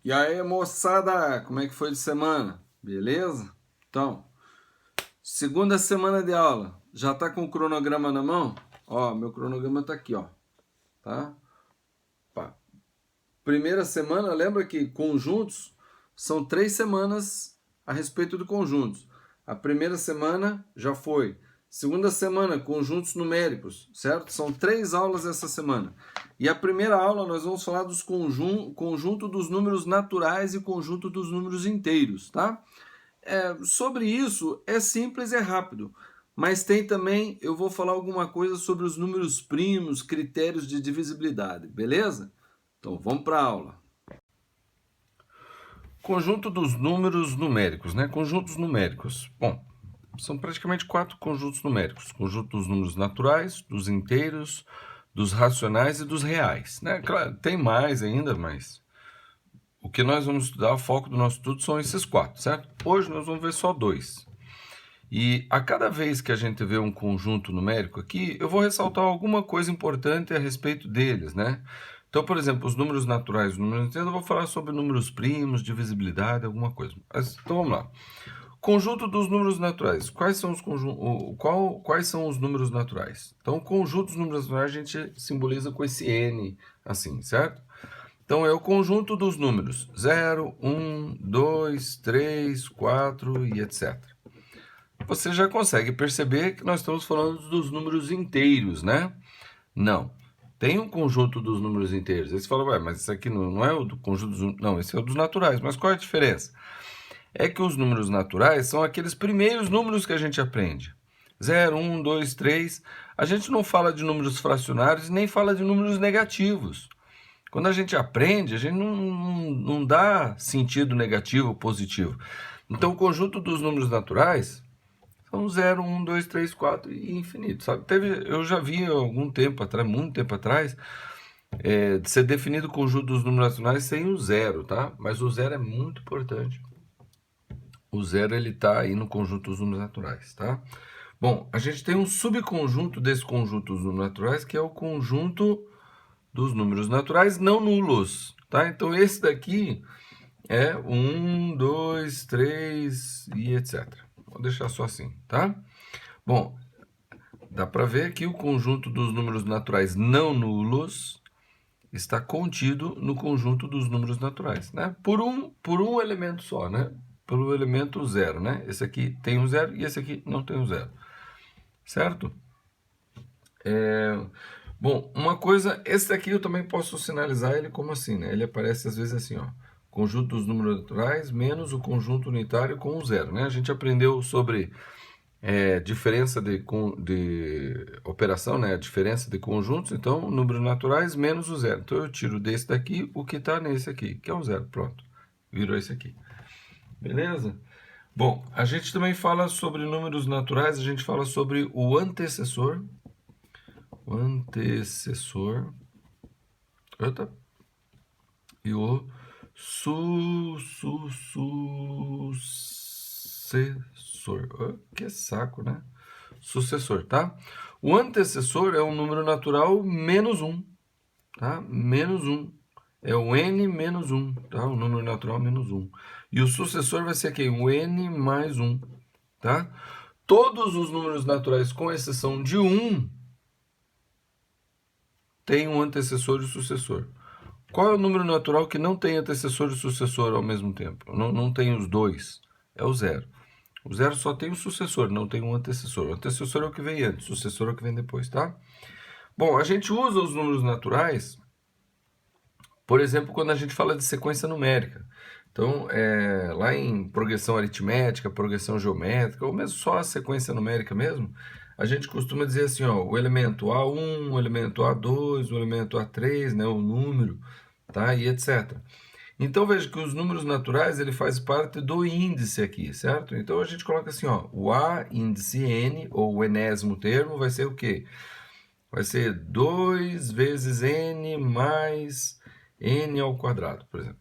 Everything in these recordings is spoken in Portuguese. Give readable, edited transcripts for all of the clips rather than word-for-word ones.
E aí, moçada, como é que foi de semana? Beleza? Então, segunda semana de aula. Já tá com o cronograma na mão? Ó, meu cronograma tá aqui, ó. Tá? Pá. Primeira semana, lembra que conjuntos são 3 semanas a respeito de conjuntos. A primeira semana já foi. Segunda semana, conjuntos numéricos, certo? São 3 aulas essa semana. E a primeira aula nós vamos falar dos conjunto dos números naturais e conjunto dos números inteiros, tá? Sobre isso é simples, é rápido. Mas tem também, eu vou falar alguma coisa sobre os números primos, critérios de divisibilidade, beleza? Então vamos para a aula. Conjunto dos números numéricos, né? Conjuntos numéricos. Bom, são praticamente 4 conjuntos numéricos. Conjunto dos números naturais, dos inteiros, dos racionais e dos reais, né? Claro, tem mais ainda, mas o que nós vamos estudar, o foco do nosso estudo são esses 4, certo? Hoje nós vamos ver só 2. E a cada vez que a gente vê um conjunto numérico aqui, eu vou ressaltar alguma coisa importante a respeito deles, né? Então, por exemplo, os números naturais, os números inteiros, eu vou falar sobre números primos, divisibilidade, alguma coisa. Então, vamos lá. Conjunto dos números naturais. Quais são quais são os números naturais? Então, o conjunto dos números naturais a gente simboliza com esse N, assim, certo? Então, é o conjunto dos números 0, 1, 2, 3, 4 e etc. Você já consegue perceber que nós estamos falando dos números inteiros, né? Não. Tem um conjunto dos números inteiros. Aí você fala, ué, mas isso aqui não é o do conjunto dos... Não, esse é o dos naturais. Mas qual é a diferença? É que os números naturais são aqueles primeiros números que a gente aprende. 0, 1, 2, 3. A gente não fala de números fracionários nem fala de números negativos. Quando a gente aprende, a gente não dá sentido negativo ou positivo. Então, o conjunto dos números naturais são 0, 1, 2, 3, 4 e infinito, sabe? Eu já vi algum tempo atrás, muito tempo atrás, de ser definido o conjunto dos números racionais sem o zero, tá? Mas o zero é muito importante. O zero, ele tá aí no conjunto dos números naturais, tá? Bom, a gente tem um subconjunto desse conjunto dos números naturais, que é o conjunto dos números naturais não nulos, tá? Então, esse daqui é 1, 2, 3 e etc. Vou deixar só assim, tá? Bom, dá para ver que o conjunto dos números naturais não nulos está contido no conjunto dos números naturais, né? Por um elemento só, né? Pelo elemento zero, né? Esse aqui tem um zero e esse aqui não tem um zero, certo? Bom, uma coisa, esse aqui eu também posso sinalizar ele como assim, né? Ele aparece às vezes assim, ó. Conjunto dos números naturais menos o conjunto unitário com o zero, né? A gente aprendeu sobre diferença de operação, né? A diferença de conjuntos, então, números naturais menos o zero. Então, eu tiro desse daqui o que está nesse aqui, que é o zero. Pronto, virou esse aqui. Beleza? Bom, a gente também fala sobre números naturais, a gente fala sobre o antecessor. O antecessor. Eita. E o sucessor. Oh, que saco, né? Sucessor, tá? O antecessor é um número natural menos 1, tá? Menos 1. É o n menos 1, tá? O número natural menos 1. E o sucessor vai ser quem? O n mais 1, tá? Todos os números naturais, com exceção de 1, têm um antecessor e sucessor. Qual é o número natural que não tem antecessor e sucessor ao mesmo tempo? Não tem os dois. É o zero. O zero só tem o sucessor, não tem um antecessor. O antecessor é o que vem antes, o sucessor é o que vem depois, tá? Bom, a gente usa os números naturais, por exemplo, quando a gente fala de sequência numérica. Então, lá em progressão aritmética, progressão geométrica, ou mesmo só a sequência numérica mesmo, a gente costuma dizer assim, ó, o elemento A1, o elemento A2, o elemento A3, né, o número, tá? E etc. Então veja que os números naturais ele faz parte do índice aqui, certo? Então a gente coloca assim, ó, o A índice n, ou o enésimo termo, vai ser o quê? Vai ser 2 vezes n mais n ao quadrado, por exemplo.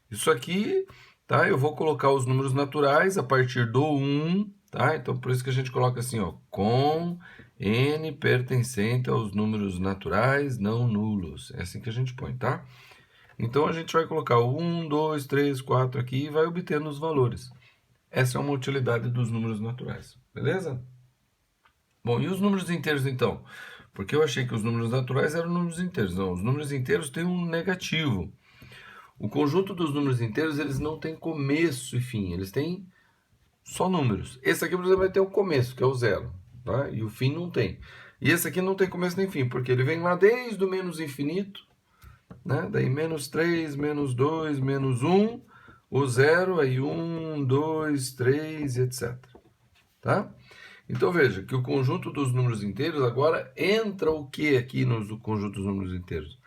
Isso aqui, tá? Eu vou colocar os números naturais a partir do 1, tá? Então por isso que a gente coloca assim, ó, com n pertencente aos números naturais não nulos. É assim que a gente põe, tá? Então a gente vai colocar o 1, 2, 3, 4 aqui e vai obtendo os valores. Essa é uma utilidade dos números naturais, beleza? Bom, e os números inteiros então? Porque eu achei que os números naturais eram números inteiros. Não, os números inteiros têm um negativo. O conjunto dos números inteiros, eles não têm começo e fim, eles têm só números. Esse aqui, por exemplo, vai ter o começo, que é o zero, tá? E o fim não tem. E esse aqui não tem começo nem fim, porque ele vem lá desde o menos infinito, né? Daí menos 3, menos 2, menos 1, o zero, aí 1, 2, 3, etc. Tá? Então veja que o conjunto dos números inteiros agora entra o que aqui no conjunto dos números inteiros?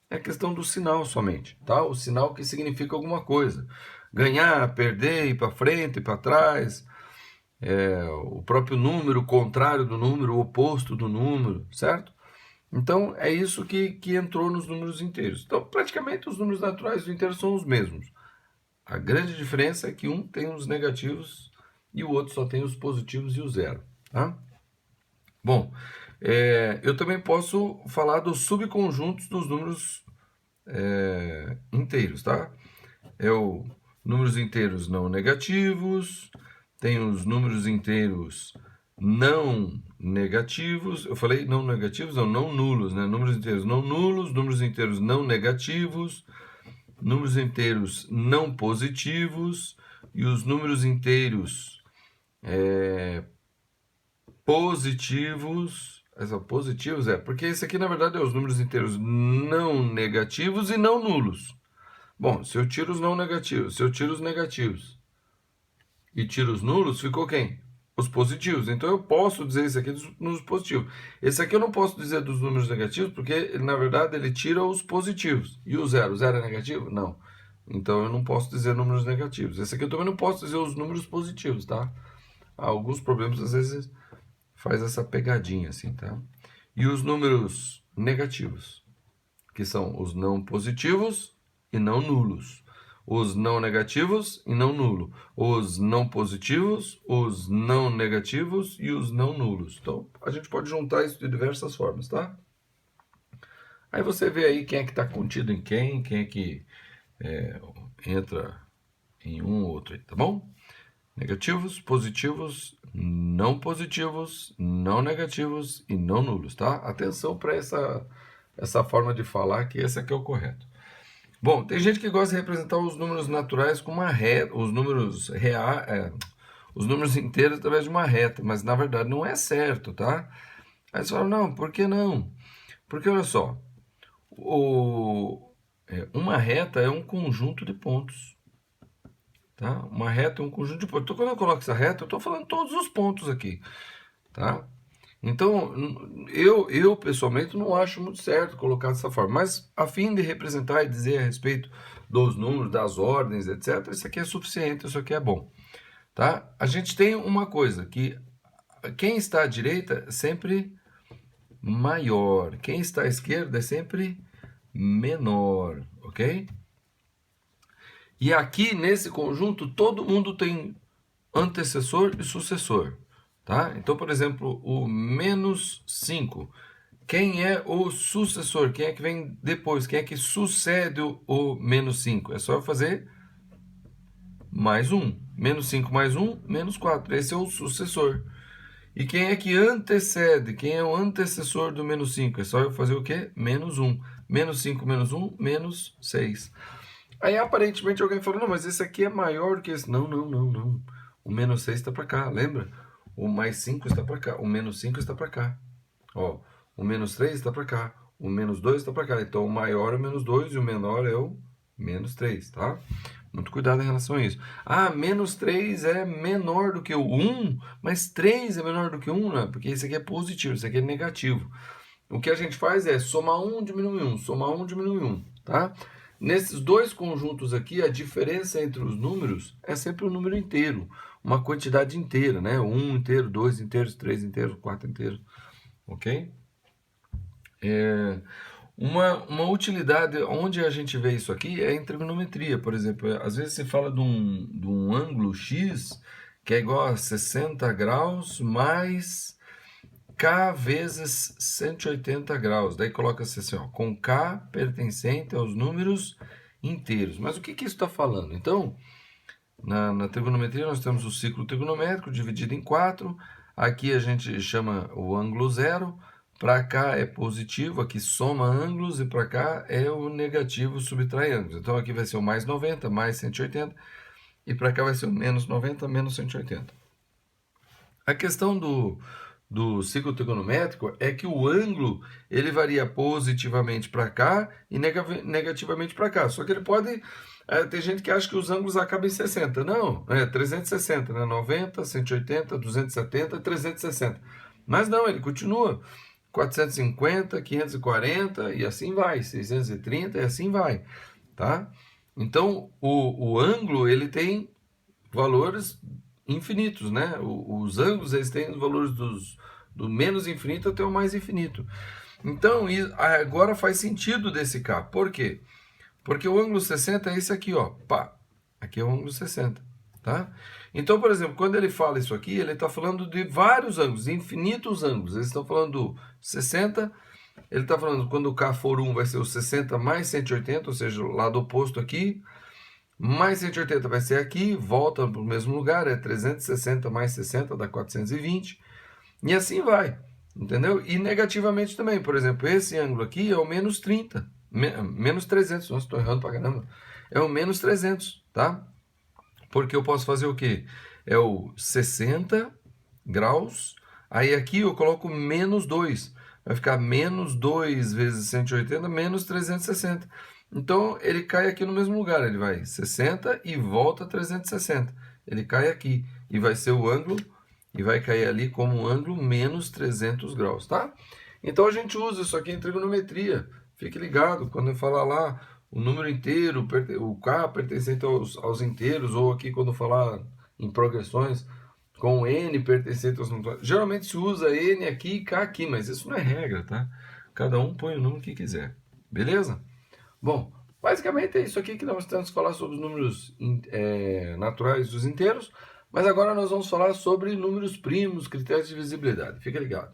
É a questão do sinal somente, tá? O sinal que significa alguma coisa. Ganhar, perder, ir para frente, ir para trás, o próprio número, o contrário do número, o oposto do número, certo? Então é isso que entrou nos números inteiros. Então praticamente os números naturais e os inteiros são os mesmos. A grande diferença é que um tem os negativos e o outro só tem os positivos e o zero, tá? Bom, eu também posso falar dos subconjuntos dos números inteiros, tá? Números inteiros não negativos, tem os números inteiros não negativos. Eu falei não negativos, não nulos, né? Números inteiros não nulos, números inteiros não negativos, números inteiros não positivos e os números inteiros positivos. Positivos porque esse aqui na verdade é os números inteiros não negativos e não nulos. Bom, se eu tiro os não negativos, se eu tiro os negativos e tiro os nulos, ficou quem? Os positivos. Então eu posso dizer isso aqui dos números positivos. Esse aqui eu não posso dizer dos números negativos, porque na verdade ele tira os positivos. E o zero? O zero é negativo? Não. Então eu não posso dizer números negativos. Esse aqui eu também não posso dizer os números positivos, tá? Há alguns problemas, às vezes, faz essa pegadinha assim, tá? E os números negativos, que são os não positivos e não nulos. Os não negativos e não nulo. Os não positivos, os não negativos e os não nulos. Então, a gente pode juntar isso de diversas formas, tá? Aí você vê aí quem é que está contido em quem é que entra em um ou outro aí, tá bom? Negativos, positivos, não positivos, não negativos e não nulos, tá? Atenção para essa forma de falar, que esse aqui é o correto. Bom, tem gente que gosta de representar os números naturais com uma reta, os números os números inteiros através de uma reta, mas na verdade não é certo, tá? Aí você fala, não, por que não? Porque olha só, uma reta é um conjunto de pontos, tá? Uma reta é um conjunto de pontos. Então quando eu coloco essa reta, eu estou falando todos os pontos aqui, tá? Então, eu pessoalmente não acho muito certo colocar dessa forma, mas a fim de representar e dizer a respeito dos números, das ordens, etc., isso aqui é suficiente, isso aqui é bom, tá? A gente tem uma coisa, que quem está à direita é sempre maior, quem está à esquerda é sempre menor, ok? E aqui, nesse conjunto, todo mundo tem antecessor e sucessor, tá? Então, por exemplo, o menos 5. Quem é o sucessor? Quem é que vem depois? Quem é que sucede o menos 5? É só eu fazer mais 1. Menos 5 mais 1, menos 4. Esse é o sucessor. E quem é que antecede? Quem é o antecessor do menos 5? É só eu fazer o quê? Menos 1. Menos 5 menos 1, menos 6. Aí aparentemente alguém falou, não, mas esse aqui é maior do que esse. Não, não, não, não. O menos 6 está para cá, lembra? O mais 5 está para cá, o menos 5 está para cá. Ó, o menos 3 está para cá, o menos 2 está para cá. Então o maior é o menos 2 e o menor é o menos 3, tá? Muito cuidado em relação a isso. Ah, menos 3 é menor do que o 1, mas 3 é menor do que 1, né? Porque esse aqui é positivo, esse aqui é negativo. O que a gente faz é somar 1, diminui 1, somar 1, diminui 1, tá? Nesses dois conjuntos aqui, a diferença entre os números é sempre um número inteiro, uma quantidade inteira, né? 1 inteiro, 2 inteiros, 3 inteiros, 4 inteiros, ok? Uma utilidade onde a gente vê isso aqui é em trigonometria, por exemplo. Às vezes se fala de um ângulo x que é igual a 60 graus mais k vezes 180 graus. Daí coloca-se assim, ó, com k pertencente aos números inteiros. Mas o que isso está falando? Então, na trigonometria nós temos o ciclo trigonométrico dividido em 4. Aqui a gente chama o ângulo zero. Para cá é positivo, aqui soma ângulos, e para cá é o negativo, subtrai ângulos. Então aqui vai ser o mais 90, mais 180, e para cá vai ser o menos 90, menos 180. A questão do ciclo trigonométrico é que o ângulo ele varia positivamente para cá e negativamente para cá. Só que ele pode... tem gente que acha que os ângulos acabam em 60. Não, é 360, né? 90, 180, 270, 360. Mas não, ele continua 450, 540 e assim vai, 630 e assim vai, tá? Então, o ângulo ele tem valores infinitos, né? Os ângulos eles têm os valores do menos infinito até o mais infinito. Então, agora faz sentido desse K. Por quê? Porque o ângulo 60 é esse aqui, ó. Pá, aqui é o ângulo 60, tá? Então, por exemplo, quando ele fala isso aqui, ele está falando de vários ângulos, infinitos ângulos. Eles estão falando do 60, ele está falando quando o K for 1 vai ser o 60 mais 180, ou seja, o lado oposto aqui. Mais 180 vai ser aqui, volta para o mesmo lugar, é 360 mais 60 dá 420. E assim vai, entendeu? E negativamente também, por exemplo, esse ângulo aqui é o menos 30, menos 300, nossa, estou errando pra caramba. É o menos 300, tá? Porque eu posso fazer o quê? É o 60 graus, aí aqui eu coloco menos 2, vai ficar menos 2 vezes 180, menos 360. Então, ele cai aqui no mesmo lugar, ele vai 60 e volta 360. Ele cai aqui e vai ser o ângulo, e vai cair ali como um ângulo menos 300 graus, tá? Então, a gente usa isso aqui em trigonometria. Fique ligado, quando eu falar lá o número inteiro, o K pertencente aos inteiros, ou aqui quando eu falar em progressões, com N pertencente aos números. Geralmente se usa N aqui e K aqui, mas isso não é regra, tá? Cada um põe o número que quiser, beleza? Bom, basicamente é isso aqui que nós temos que falar sobre os números naturais dos inteiros, mas agora nós vamos falar sobre números primos, critérios de divisibilidade. Fica ligado.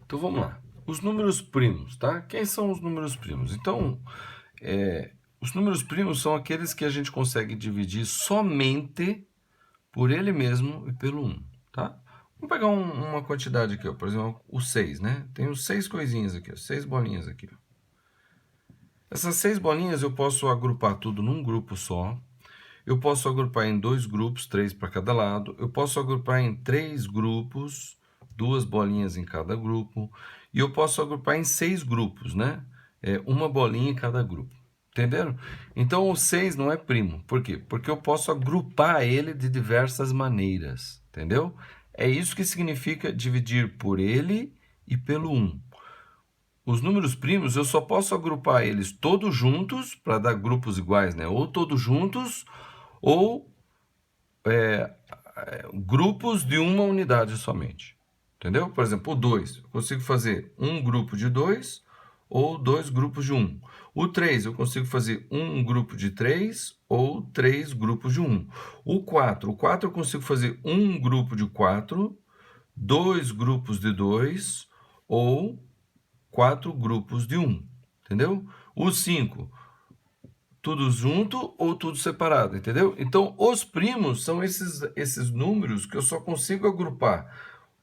Então vamos lá. Os números primos, tá? Quem são os números primos? Então, os números primos são aqueles que a gente consegue dividir somente por ele mesmo e pelo 1, tá? Vamos pegar uma quantidade aqui, ó, por exemplo, o 6, né? Tem os 6 coisinhas aqui, ó, 6 bolinhas aqui, ó. Essas 6 bolinhas eu posso agrupar tudo num grupo só. Eu posso agrupar em 2 grupos, 3 para cada lado. Eu posso agrupar em 3 grupos, 2 bolinhas em cada grupo. E eu posso agrupar em 6 grupos, né? Uma bolinha em cada grupo. Entenderam? Então, o 6 não é primo. Por quê? Porque eu posso agrupar ele de diversas maneiras. Entendeu? É isso que significa dividir por ele e pelo 1. Os números primos, eu só posso agrupar eles todos juntos, para dar grupos iguais, né? Ou todos juntos, ou grupos de uma unidade somente. Entendeu? Por exemplo, o 2, eu consigo fazer um grupo de 2 ou 2 grupos de 1. O 3, eu consigo fazer um grupo de 3 ou 3 grupos de 1. O 4 eu consigo fazer um grupo de 4, 2 grupos de 2 ou 4 grupos de 1, entendeu? O 5, tudo junto ou tudo separado, entendeu? Então, os primos são esses números que eu só consigo agrupar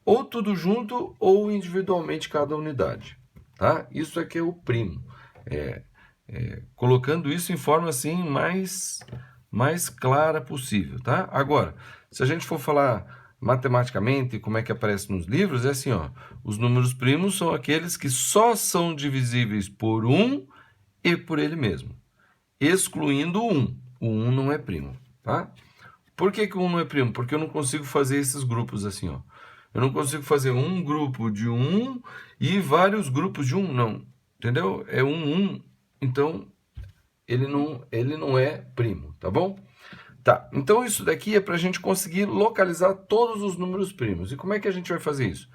ou tudo junto ou individualmente cada unidade, tá? Isso aqui é o primo. Colocando isso em forma assim mais clara possível, tá? Agora, se a gente for falar matematicamente como é que aparece nos livros, é assim, ó, os números primos são aqueles que só são divisíveis por 1 e por ele mesmo, excluindo o 1. O 1 não é primo, tá? Por que o 1 não é primo? Porque eu não consigo fazer esses grupos assim, ó. Eu não consigo fazer um grupo de 1 e vários grupos de 1, não. Entendeu? É 1, então ele não é primo, tá bom? Tá, então isso daqui é para a gente conseguir localizar todos os números primos. E como é que a gente vai fazer isso?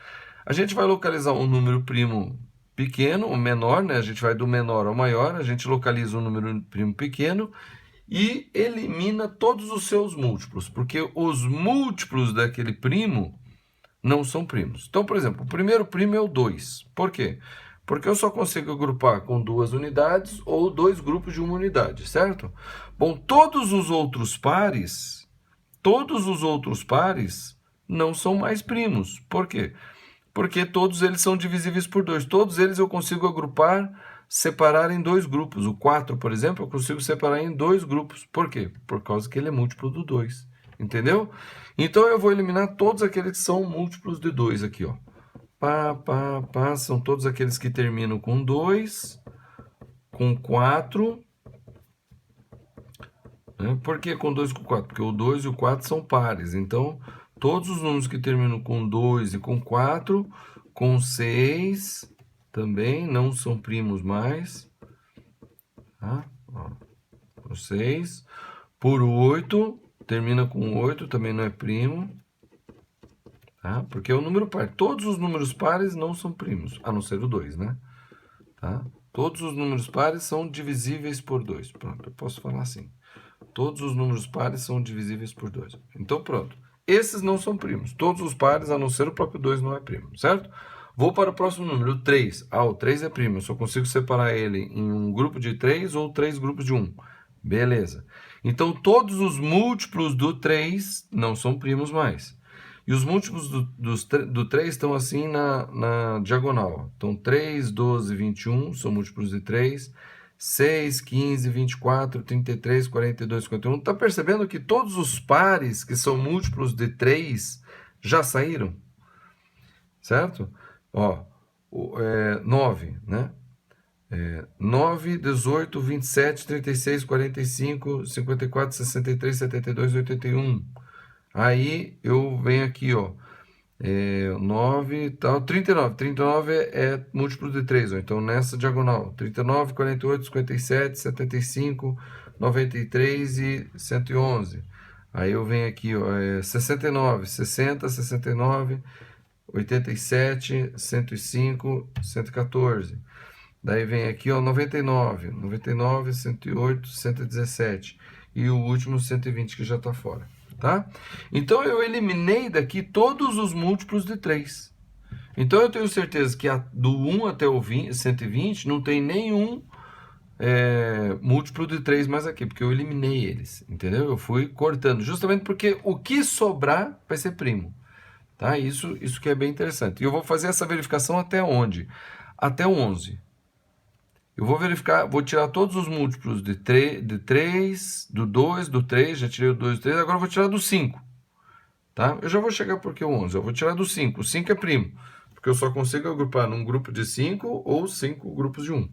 A gente vai localizar um número primo pequeno, o menor, né? A gente vai do menor ao maior, a gente localiza um número primo pequeno e elimina todos os seus múltiplos, porque os múltiplos daquele primo não são primos. Então, por exemplo, o primeiro primo é o 2. Por quê? Porque eu só consigo agrupar com 2 unidades ou 2 grupos de 1 unidade, certo? Bom, todos os outros pares não são mais primos. Por quê? Porque todos eles são divisíveis por 2. Todos eles eu consigo agrupar, separar em 2 grupos. O 4, por exemplo, eu consigo separar em 2 grupos. Por quê? Por causa que ele é múltiplo do 2. Entendeu? Então eu vou eliminar todos aqueles que são múltiplos de 2 aqui, ó. São todos aqueles que terminam com 2, com 4. Né? Por que com 2 e com 4? Porque o 2 e o 4 são pares. Então, todos os números que terminam com 2 e com 4, com 6 também não são primos mais. Tá? Ó, com 6. Por 8, termina com 8, também não é primo. Tá? Porque é o número par. Todos os números pares não são primos, a não ser o 2, né? Tá? Todos os números pares são divisíveis por 2. Pronto, eu posso falar assim. Todos os números pares são divisíveis por 2. Então, pronto. Esses não são primos. Todos os pares, a não ser o próprio 2, não é primo, certo? Vou para o próximo número, o 3. Ah, o 3 é primo. Eu só consigo separar ele em um grupo de 3 ou 3 grupos de 1. Beleza. Então, todos os múltiplos do 3 não são primos mais. E os múltiplos do 3 estão assim na diagonal. Então, 3, 12, 21 são múltiplos de 3. 6, 15, 24, 33, 42, 51. Está percebendo que todos os pares que são múltiplos de 3 já saíram? Certo? Ó, 9, né? 9, 18, 27, 36, 45, 54, 63, 72, 81. Aí eu venho aqui, ó. 9 tal, 39. 39 é múltiplo de 3, ó. Então nessa diagonal: 39, 48, 57, 75, 93 e 111. Aí eu venho aqui, ó, 69, 60, 69, 87, 105, 114. Daí vem aqui, ó, 99, 99, 108, 117. E o último 120 que já está fora. Tá? Então eu eliminei daqui todos os múltiplos de 3. Então eu tenho certeza que do 1 até o 120 não tem nenhum múltiplo de 3 mais aqui, porque eu eliminei eles, entendeu? Eu fui cortando, justamente porque o que sobrar vai ser primo. Tá? Isso que é bem interessante. E eu vou fazer essa verificação até onde? Até o 11. Eu vou verificar, vou tirar todos os múltiplos de 3, do 2, do 3, já tirei o 2 e o 3, agora eu vou tirar do 5. Tá? Eu já vou chegar porque o 11, eu vou tirar do 5. O 5 é primo, porque eu só consigo agrupar num grupo de 5 ou 5 grupos de 1.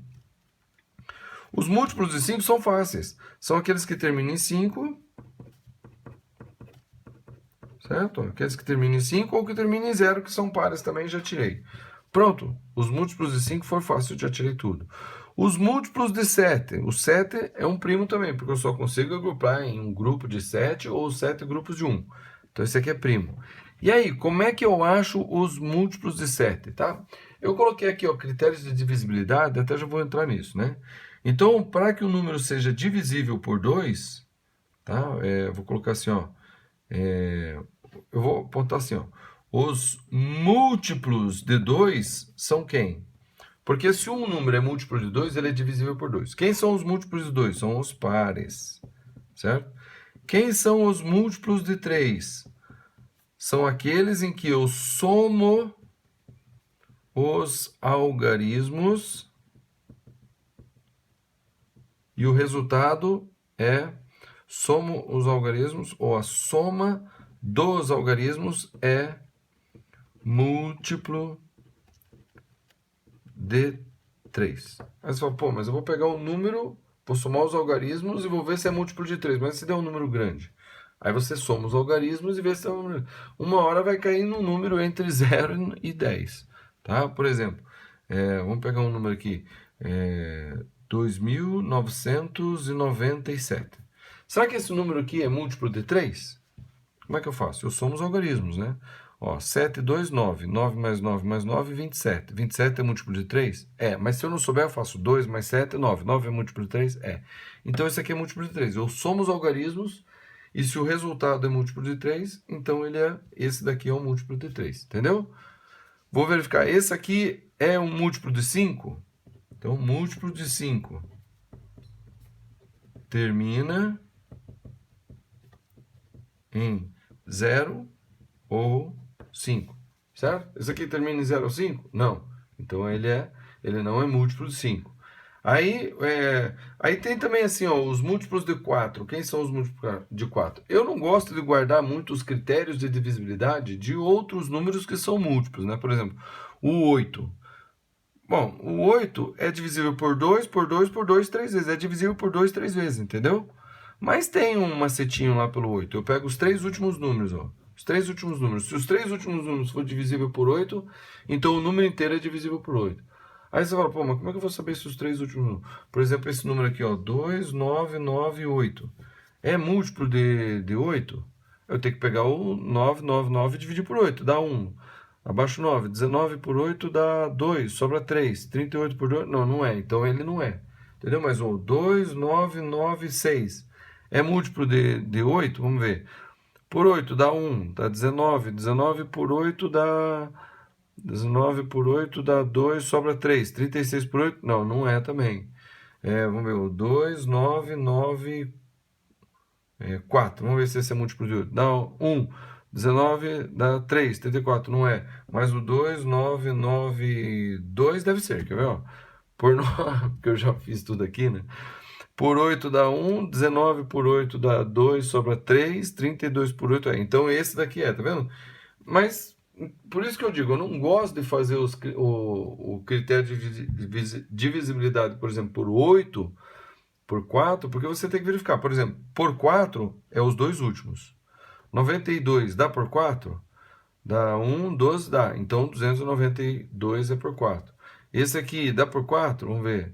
Os múltiplos de 5 são fáceis. São aqueles que terminam em 5, certo? Aqueles que terminam em 5 ou que terminam em 0, que são pares também, já tirei. Pronto, os múltiplos de 5 foi fácil, eu já tirei tudo. Os múltiplos de 7. O 7 é um primo também, porque eu só consigo agrupar em um grupo de 7 ou 7 grupos de 1. Então, esse aqui é primo. E aí, como é que eu acho os múltiplos de 7, tá? Eu coloquei aqui, ó, critérios de divisibilidade, até já vou entrar nisso, né? Então, para que o número seja divisível por 2, tá? Vou colocar assim, ó. Eu vou apontar assim, ó. Os múltiplos de 2 são quem? Porque se um número é múltiplo de 2, ele é divisível por 2. Quem são os múltiplos de 2? São os pares, certo? Quem são os múltiplos de 3? São aqueles em que eu somo os algarismos e o resultado é somo os algarismos, ou a soma dos algarismos é múltiplo de 3. Aí você fala, pô, mas eu vou pegar um número, vou somar os algarismos e vou ver se é múltiplo de 3. Mas se der um número grande, aí você soma os algarismos e vê se é um número. Uma hora vai cair num número entre 0 e 10. Tá? Por exemplo, vamos pegar um número aqui, 2.997. Será que esse número aqui é múltiplo de 3? Como é que eu faço? Eu somo os algarismos, né? Ó, 7, 2, 9. 9 mais 9 mais 9, 27. 27 é múltiplo de 3? É, mas se eu não souber, eu faço 2 mais 7, 9. 9 é múltiplo de 3? É. Então, esse aqui é múltiplo de 3. Eu somo os algarismos e se o resultado é múltiplo de 3, então esse daqui é um múltiplo de 3. Entendeu? Vou verificar. Esse aqui é um múltiplo de 5? Então, múltiplo de 5 termina em 0 ou 5, certo? Esse aqui termina em 0 ou 5? Não. Então, ele não é múltiplo de 5. Aí tem também assim, ó, os múltiplos de 4. Quem são os múltiplos de 4? Eu não gosto de guardar muito os critérios de divisibilidade de outros números que são múltiplos, né? Por exemplo, o 8. Bom, o 8 é divisível por 2, por 2, por 2, 3 vezes. É divisível por 2, 3 vezes, entendeu? Mas tem um macetinho lá pelo 8. Eu pego os 3 últimos números, ó. Os 3 últimos números. Se os 3 últimos números for divisível por 8, então o número inteiro é divisível por 8. Aí você fala, pô, mas como é que eu vou saber se os 3 últimos números... Por exemplo, esse número aqui, ó, 2, 9, 9, 8. É múltiplo de 8? Eu tenho que pegar o 9, 9, 9 e dividir por 8, dá 1. Abaixo 9, 19 por 8 dá 2, sobra 3. 38 por 2, não é. Então ele não é. Entendeu? Mas o 2, 9, 9, 6. É múltiplo de 8? Vamos ver. Por 8 dá 1, dá 19. 19 por 8 dá... 19 por 8 dá 2, sobra 3. 36 por 8? Não é também. Vamos ver, o 2, 9, 9, 4. Vamos ver se esse é múltiplo de 8. Dá 1. 19 dá 3. 34 não é. Mas o 2, 9, 9, 2 deve ser. Quer ver? Ó? Por 9, porque eu já fiz tudo aqui, né? Por 8 dá 1. 19 por 8 dá 2, sobra 3. 32 por 8 é. Então esse daqui tá vendo? Mas por isso que eu digo, eu não gosto de fazer o critério de divisibilidade, por exemplo, por 8, por 4, porque você tem que verificar. Por exemplo, por 4 é os dois últimos. 92 dá por 4? Dá 1, 12 dá. Então 292 é por 4. Esse aqui dá por 4? Vamos ver.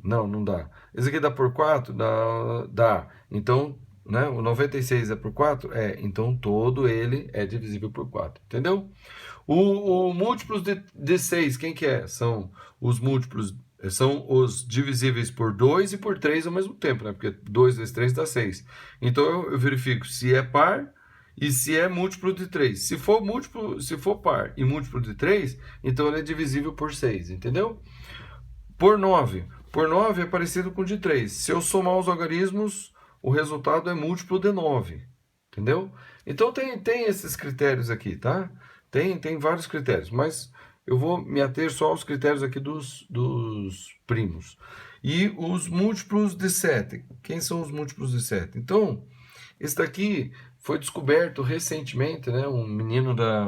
Não dá. Esse aqui dá por 4? Dá. Então, né, o 96 é por 4? Então todo ele é divisível por 4. Entendeu? O múltiplos de 6, quem que é? São os múltiplos, são os divisíveis por 2 e por 3 ao mesmo tempo, né? Porque 2 vezes 3 dá 6. Então eu verifico se é par e se é múltiplo de 3. Se for par e múltiplo de 3, então ele é divisível por 6, entendeu? Por 9. Por 9 é parecido com o de 3. Se eu somar os algarismos, o resultado é múltiplo de 9. Entendeu? Então tem esses critérios aqui, tá? Tem vários critérios, mas eu vou me ater só aos critérios aqui dos primos. E os múltiplos de 7. Quem são os múltiplos de 7? Então, esse daqui foi descoberto recentemente, né? Um menino da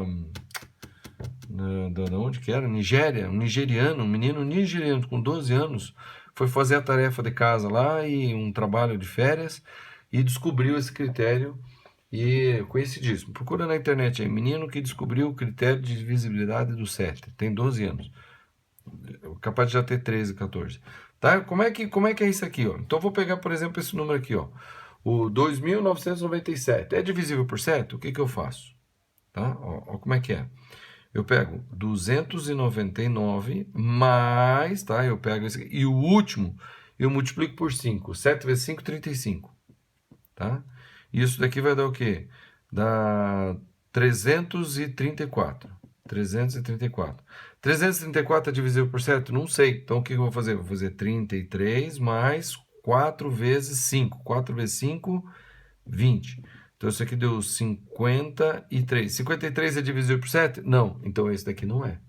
onde que era? Nigéria, um nigeriano, um menino nigeriano com 12 anos, foi fazer a tarefa de casa lá e um trabalho de férias e descobriu esse critério e conhecidíssimo. Procura na internet aí, menino que descobriu o critério de divisibilidade do 7, tem 12 anos. Capaz de já ter 13, 14. Tá? Como é que é isso aqui, ó? Então eu vou pegar, por exemplo, esse número aqui, ó. O 2.997 é divisível por 7? O que eu faço? Tá? Ó, como é que é. Eu pego 299 mais, tá? Eu pego esse aqui, e o último eu multiplico por 5. 7 vezes 5, 35. Tá? Isso daqui vai dar o quê? Dá 334. 334. 334 é divisível por 7? Não sei. Então o que eu vou fazer? Vou fazer 33 mais 4 vezes 5. 4 vezes 5, 20. Então, isso aqui deu 53. 53 é divisível por 7? Não. Então, esse daqui não é.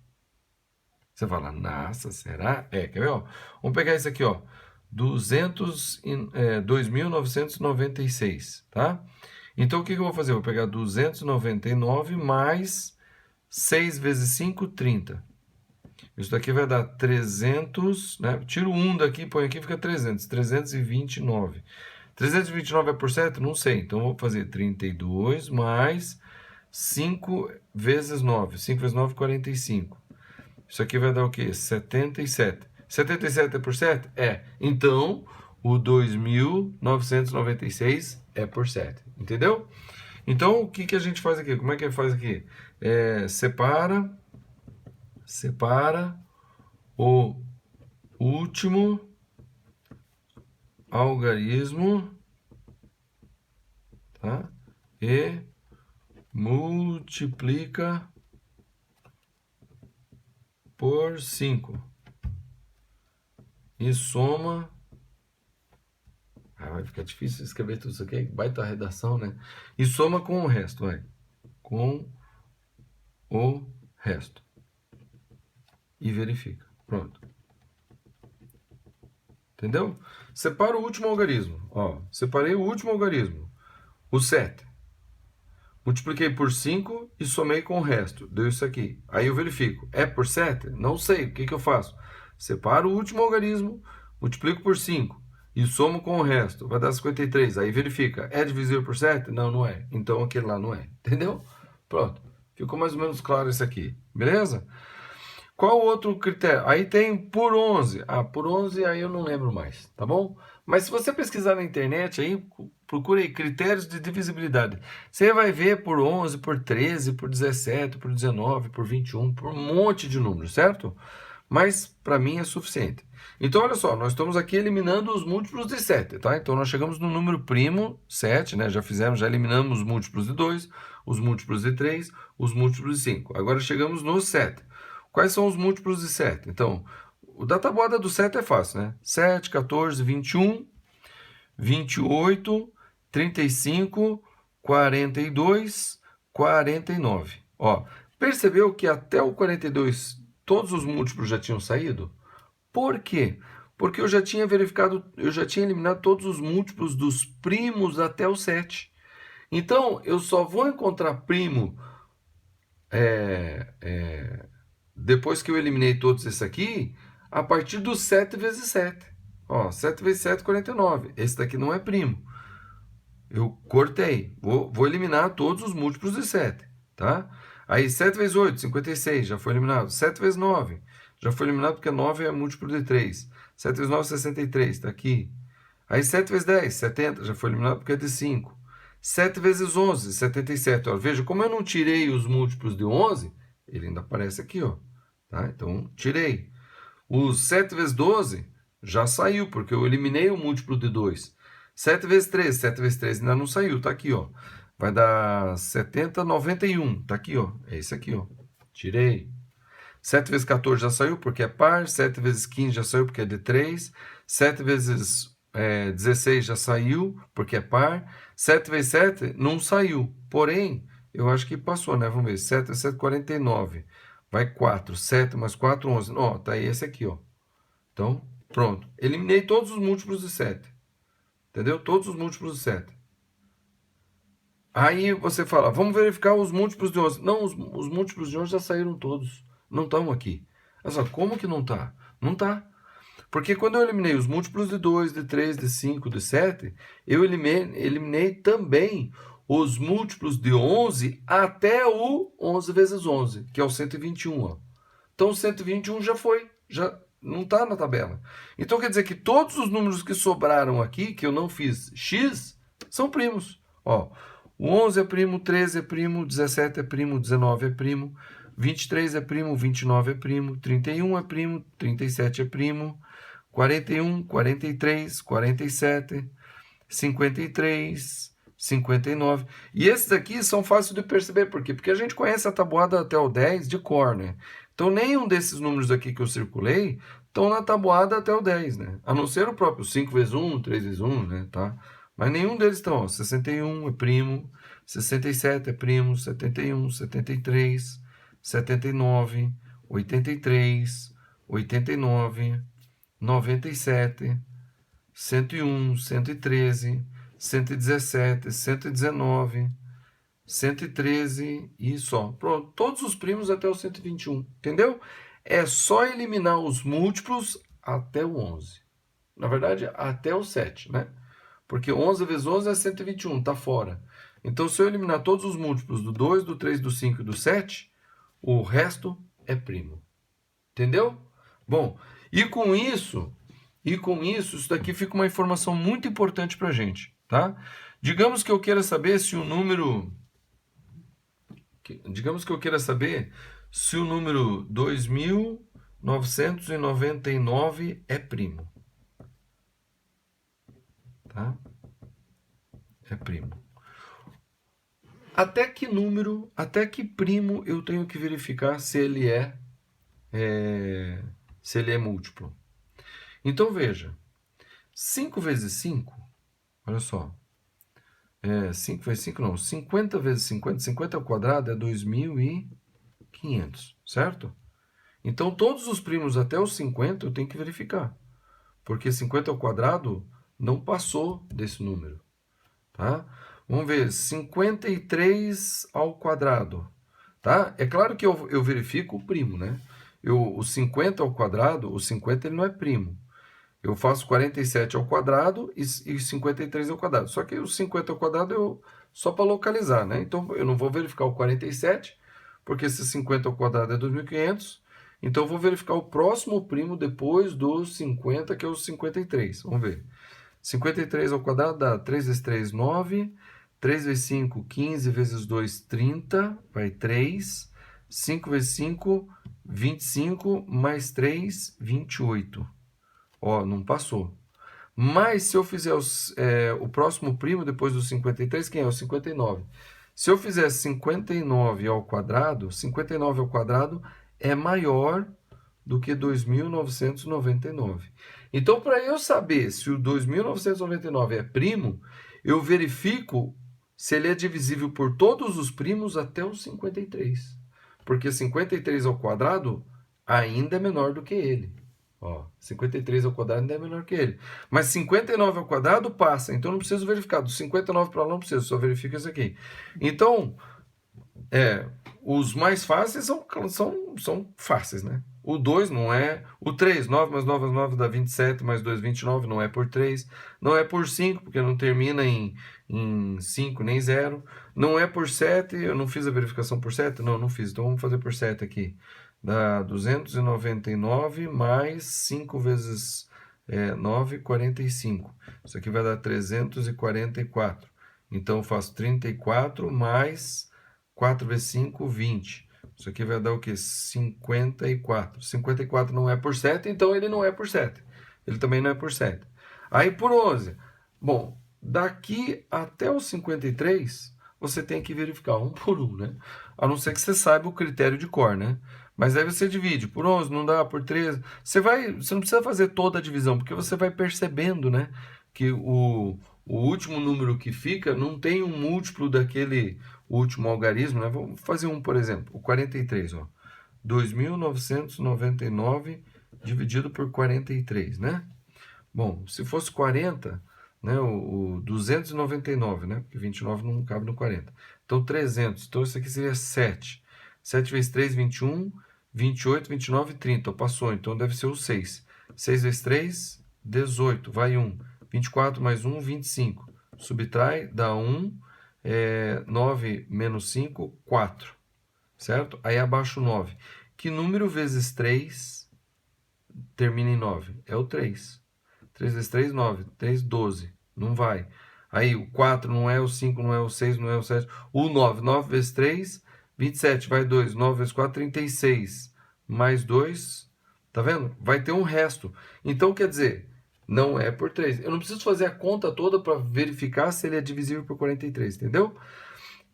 Você fala, nossa, será? Quer ver? Ó? Vamos pegar esse aqui, ó. 2.996, tá? Então, o que eu vou fazer? Eu vou pegar 299 mais 6 vezes 5, 30. Isso daqui vai dar 300, né? Tiro 1 daqui, põe aqui, fica 300. 329. 329 é por 7? Não sei. Então, eu vou fazer 32 mais 5 vezes 9. 5 vezes 9, 45. Isso aqui vai dar o quê? 77. 77 é por 7? Então, o 2.996 é por 7. Entendeu? Então, o que a gente faz aqui? Como é que faz aqui? Separa o último algarismo, tá? E multiplica por 5 e soma... vai ficar difícil escrever tudo isso aqui, baita redação, né? E soma com o resto, vai. Com o resto. E verifica. Pronto. Entendeu? Separa o último algarismo. Ó, separei o último algarismo. O 7. Multipliquei por 5 e somei com o resto. Deu isso aqui. Aí eu verifico. É por 7? Não sei. O que eu faço? Separo o último algarismo, multiplico por 5 e somo com o resto. Vai dar 53. Aí verifica. É divisível por 7? Não, não é. Então aquele lá não é. Entendeu? Pronto. Ficou mais ou menos claro isso aqui. Beleza? Qual outro critério? Aí tem por 11. Ah, por 11 aí eu não lembro mais, tá bom? Mas se você pesquisar na internet aí, procure aí critérios de divisibilidade. Você vai ver por 11, por 13, por 17, por 19, por 21, por um monte de números, certo? Mas para mim é suficiente. Então olha só, nós estamos aqui eliminando os múltiplos de 7, tá? Então nós chegamos no número primo 7, né? Já eliminamos os múltiplos de 2, os múltiplos de 3, os múltiplos de 5. Agora chegamos no 7. Quais são os múltiplos de 7? Então, o da tabuada do 7 é fácil, né? 7, 14, 21, 28, 35, 42, 49. Ó, percebeu que até o 42 todos os múltiplos já tinham saído? Por quê? Porque eu já tinha verificado, eu já tinha eliminado todos os múltiplos dos primos até o 7. Então, eu só vou encontrar primo depois que eu eliminei todos esses aqui, a partir do 7 vezes 7. Ó, 7 vezes 7, 49. Esse daqui não é primo. Eu cortei. Vou eliminar todos os múltiplos de 7, tá? Aí 7 vezes 8, 56, já foi eliminado. 7 vezes 9, já foi eliminado porque 9 é múltiplo de 3. 7 vezes 9, 63, tá aqui. Aí 7 vezes 10, 70, já foi eliminado porque é de 5. 7 vezes 11, 77. Ó, veja, como eu não tirei os múltiplos de 11, ele ainda aparece aqui, ó. Tá? Então, tirei. Os 7 vezes 12 já saiu, porque eu eliminei o múltiplo de 2. 7 vezes 13, 7 vezes 13 ainda não saiu, tá aqui, ó. Vai dar 70, 91, tá aqui, ó. É esse aqui, ó. Tirei. 7 vezes 14 já saiu, porque é par. 7 vezes 15 já saiu, porque é de 3. 7 vezes 16 já saiu, porque é par. 7 vezes 7 não saiu. Porém, eu acho que passou, né? Vamos ver. 7 vezes 7, 49. Vai 4. 7 mais 4, 11. Ó, tá aí esse aqui, ó. Então, pronto. Eliminei todos os múltiplos de 7. Entendeu? Todos os múltiplos de 7. Aí você fala, vamos verificar os múltiplos de 11. Não, os múltiplos de 11 já saíram todos. Não estão aqui. Mas como que não tá? Não tá. Porque quando eu eliminei os múltiplos de 2, de 3, de 5, de 7, eu eliminei também os múltiplos de 11 até o 11 vezes 11, que é o 121. Ó. Então o 121 já foi, já não está na tabela. Então quer dizer que todos os números que sobraram aqui, que eu não fiz x, são primos. Ó, o 11 é primo, 13 é primo, 17 é primo, 19 é primo, 23 é primo, 29 é primo, 31 é primo, 37 é primo, 41, 43, 47, 53, 59. E esses aqui são fáceis de perceber. Por quê? Porque a gente conhece a tabuada até o 10 de cor, né? Então, nenhum desses números aqui que eu circulei estão na tabuada até o 10, né? A não ser o próprio 5 vezes 1, 3 vezes 1, né? Tá? Mas nenhum deles estão. Ó. 61 é primo, 67 é primo, 71, 73, 79, 83, 89, 97, 101, 113, 117, 119, 113 e só. Pronto, todos os primos até o 121, entendeu? É só eliminar os múltiplos até o 11. Na verdade, até o 7, né? Porque 11 vezes 11 é 121, tá fora. Então, se eu eliminar todos os múltiplos do 2, do 3, do 5 e do 7, o resto é primo. Entendeu? Bom, e com isso, isso daqui fica uma informação muito importante para a gente, tá? Digamos que eu queira saber se o número... Digamos que eu queira saber se o número 2999 é primo. Tá? É primo. Até que número, até que primo eu tenho que verificar se ele é se ele é múltiplo. Então, veja, 5 vezes 5, olha só, 5 vezes 5 não, 50 vezes 50, 50 ao quadrado é 2.500, certo? Então, todos os primos até os 50 eu tenho que verificar, porque 50 ao quadrado não passou desse número, tá? Vamos ver, 53 ao quadrado, tá? É claro que eu verifico o primo, né? O 50 ao quadrado, o 50 ele não é primo. Eu faço 47 ao quadrado e 53 ao quadrado. Só que o 50 ao quadrado só para localizar, né? Então eu não vou verificar o 47, porque esse 50 ao quadrado é 2.500. Então eu vou verificar o próximo primo depois do 50, que é o 53. Vamos ver. 53 ao quadrado dá 3 vezes 3, 9. 3 vezes 5, 15 vezes 2, 30. Vai 3. 5 vezes 5, 25. Mais 3, 28. Ó, não passou. Mas se eu fizer o próximo primo depois do 53, quem é? O 59. Se eu fizer 59 ao quadrado, 59 ao quadrado é maior do que 2.999. Então, para eu saber se o 2.999 é primo, eu verifico se ele é divisível por todos os primos até o 53. Porque 53 ao quadrado ainda é menor do que ele. Ó, 53 ao quadrado ainda é menor que ele. Mas 59 ao quadrado passa, então não preciso verificar. Do 59 para lá não preciso, só verifico isso aqui. Então, os mais fáceis são fáceis, né? O 2 não é. O 3, 9 mais 9 mais 9 dá 27, mais 2, 29, não é por 3. Não é por 5, porque não termina em 5 nem 0. Não é por 7, eu não fiz a verificação por 7? Não fiz. Então vamos fazer por 7 aqui. Dá 299 mais 5 vezes 9, 45. Isso aqui vai dar 344. Então eu faço 34 mais 4 vezes 5, 20. Isso aqui vai dar o quê? 54. 54 não é por 7, então ele não é por 7. Ele também não é por 7. Aí por 11. Bom, daqui até o 53, você tem que verificar um por um, né? A não ser que você saiba o critério de cor, né? Mas aí você divide por 11, não dá, por 13. Você não precisa fazer toda a divisão, porque você vai percebendo, né? Que o último número que fica não tem um múltiplo daquele último algarismo, né? Vamos fazer um, por exemplo, o 43, ó. 2.999 dividido por 43, né? Bom, se fosse 40, né, o 299, né? Porque 29 não cabe no 40. Então, 300. Então, isso aqui seria 7. 7 vezes 3, 21. 28, 29, 30. Passou, então deve ser o 6. 6 vezes 3, 18. Vai 1. 24 mais 1, 25. Subtrai, dá 1. 9 menos 5, 4. Certo? Aí abaixo 9. Que número vezes 3 termina em 9? É o 3. 3 vezes 3, 9. 3, 12. Não vai. Aí o 4 não é o 5, não é o 6, não é o 7. O 9. 9 vezes 3, 27. Vai 2. 9 vezes 4, 36. Mais 2. Tá vendo? Vai ter um resto. Então, quer dizer, não é por 3. Eu não preciso fazer a conta toda para verificar se ele é divisível por 43, entendeu?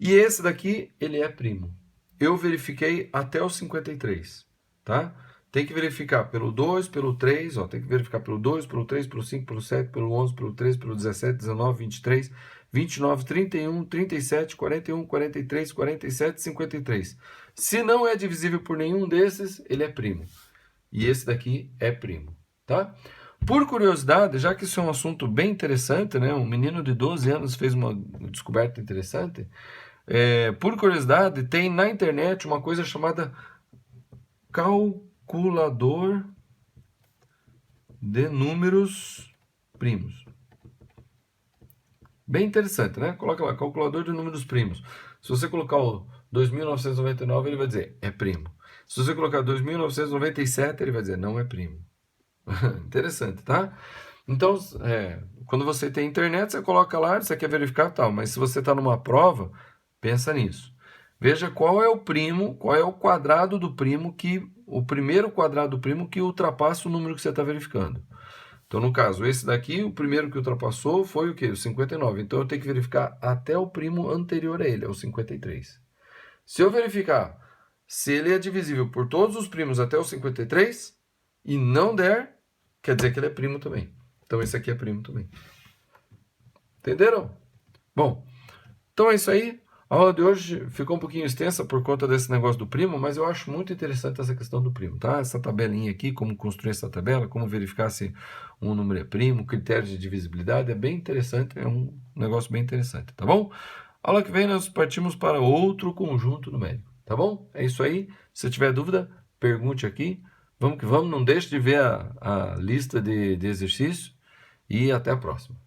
E esse daqui, ele é primo. Eu verifiquei até o 53, tá? Tem que verificar pelo 2, pelo 3, ó, tem que verificar pelo 2, pelo 3, pelo 5, pelo 7, pelo 11, pelo 13, pelo 17, 19, 23, 29, 31, 37, 41, 43, 47, 53. Se não é divisível por nenhum desses, ele é primo. E esse daqui é primo, tá? Por curiosidade, já que isso é um assunto bem interessante, né? Um menino de 12 anos fez uma descoberta interessante. Por curiosidade, tem na internet uma coisa chamada calculador de números primos. Bem interessante, né? Coloca lá, calculador de números primos. Se você colocar o 2.999, ele vai dizer é primo. Se você colocar 2.997, ele vai dizer não é primo. Interessante, tá? Então, quando você tem internet, você coloca lá, você quer verificar tal, mas se você está numa prova, pensa nisso. Veja qual é o primo, qual é o quadrado do primo o primeiro quadrado do primo que ultrapassa o número que você está verificando. Então, no caso, esse daqui, o primeiro que ultrapassou foi o quê? O 59. Então, eu tenho que verificar até o primo anterior a ele, é o 53. Se eu verificar Se ele é divisível por todos os primos até o 53 e não der, quer dizer que ele é primo também. Então esse aqui é primo também. Entenderam? Bom, então é isso aí. A aula de hoje ficou um pouquinho extensa por conta desse negócio do primo, mas eu acho muito interessante essa questão do primo, tá? Essa tabelinha aqui, como construir essa tabela, como verificar se um número é primo, critérios de divisibilidade, é bem interessante, é um negócio bem interessante, tá bom? Aula que vem nós partimos para outro conjunto numérico, tá bom? É isso aí. Se tiver dúvida, pergunte aqui. Vamos que vamos, não deixe de ver a lista de exercícios e até a próxima.